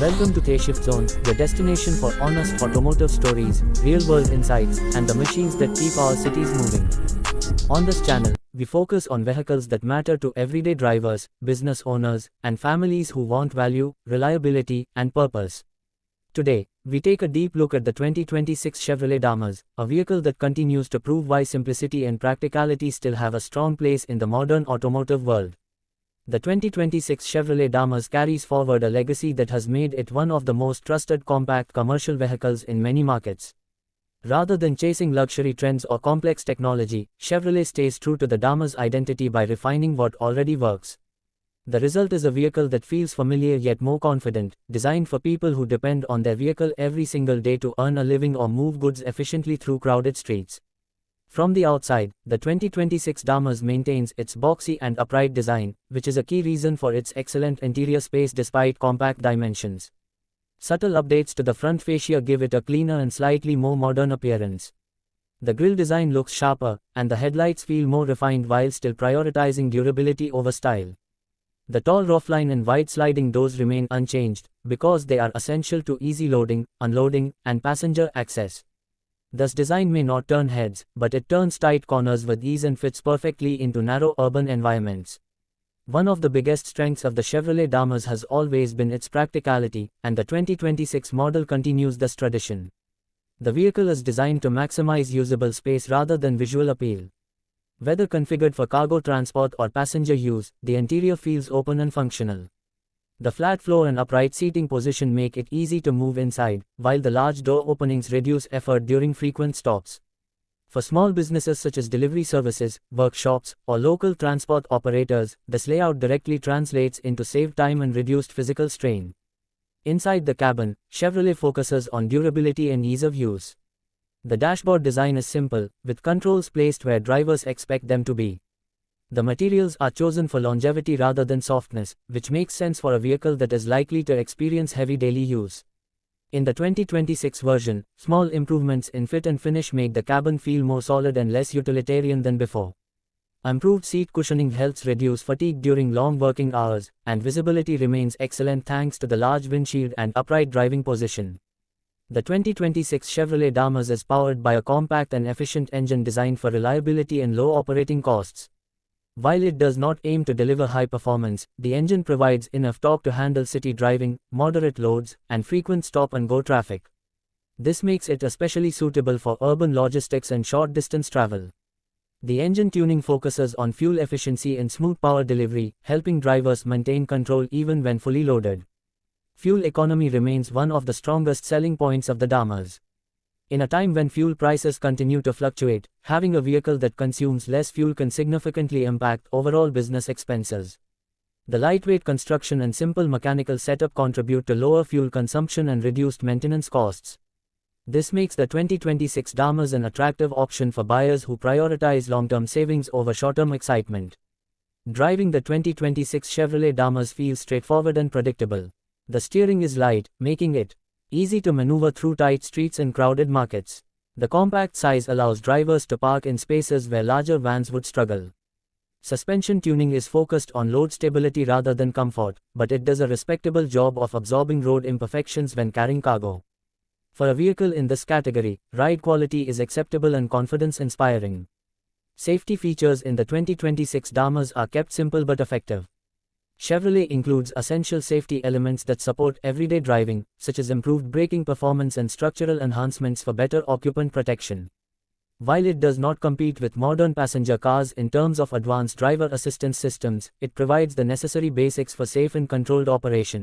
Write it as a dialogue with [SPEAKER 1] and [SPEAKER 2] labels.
[SPEAKER 1] Welcome to K-Shift Zone, your destination for honest automotive stories, real-world insights, and the machines that keep our cities moving. On this channel, we focus on vehicles that matter to everyday drivers, business owners, and families who want value, reliability, and purpose. Today, we take a deep look at the 2026 Chevrolet Damaze, a vehicle that continues to prove why simplicity and practicality still have a strong place in the modern automotive world. The 2026 Chevrolet Damaze carries forward a legacy that has made it one of the most trusted compact commercial vehicles in many markets. Rather than chasing luxury trends or complex technology, Chevrolet stays true to the Damaze identity by refining what already works. The result is a vehicle that feels familiar yet more confident, designed for people who depend on their vehicle every single day to earn a living or move goods efficiently through crowded streets. From the outside, the 2026 Damaze maintains its boxy and upright design, which is a key reason for its excellent interior space despite compact dimensions. Subtle updates to the front fascia give it a cleaner and slightly more modern appearance. The grille design looks sharper, and the headlights feel more refined while still prioritizing durability over style. The tall roofline and wide sliding doors remain unchanged, because they are essential to easy loading, unloading, and passenger access. This design may not turn heads, but it turns tight corners with ease and fits perfectly into narrow urban environments. One of the biggest strengths of the Chevrolet Damaze has always been its practicality, and the 2026 model continues this tradition. The vehicle is designed to maximize usable space rather than visual appeal. Whether configured for cargo transport or passenger use, the interior feels open and functional. The flat floor and upright seating position make it easy to move inside, while the large door openings reduce effort during frequent stops. For small businesses such as delivery services, workshops, or local transport operators, this layout directly translates into saved time and reduced physical strain. Inside the cabin, Chevrolet focuses on durability and ease of use. The dashboard design is simple, with controls placed where drivers expect them to be. The materials are chosen for longevity rather than softness, which makes sense for a vehicle that is likely to experience heavy daily use. In the 2026 version, small improvements in fit and finish make the cabin feel more solid and less utilitarian than before. Improved seat cushioning helps reduce fatigue during long working hours, and visibility remains excellent thanks to the large windshield and upright driving position. The 2026 Chevrolet Damaze is powered by a compact and efficient engine designed for reliability and low operating costs. While it does not aim to deliver high performance, the engine provides enough torque to handle city driving, moderate loads, and frequent stop-and-go traffic. This makes it especially suitable for urban logistics and short-distance travel. The engine tuning focuses on fuel efficiency and smooth power delivery, helping drivers maintain control even when fully loaded. Fuel economy remains one of the strongest selling points of the Damaze. In a time when fuel prices continue to fluctuate, having a vehicle that consumes less fuel can significantly impact overall business expenses. The lightweight construction and simple mechanical setup contribute to lower fuel consumption and reduced maintenance costs. This makes the 2026 Damaze an attractive option for buyers who prioritize long-term savings over short-term excitement. Driving the 2026 Chevrolet Damaze feels straightforward and predictable. The steering is light, making it easy to maneuver through tight streets and crowded markets. The compact size allows drivers to park in spaces where larger vans would struggle. Suspension tuning is focused on load stability rather than comfort, but it does a respectable job of absorbing road imperfections when carrying cargo. For a vehicle in this category, ride quality is acceptable and confidence-inspiring. Safety features in the 2026 Damaze are kept simple but effective. Chevrolet includes essential safety elements that support everyday driving, such as improved braking performance and structural enhancements for better occupant protection. While it does not compete with modern passenger cars in terms of advanced driver assistance systems, it provides the necessary basics for safe and controlled operation.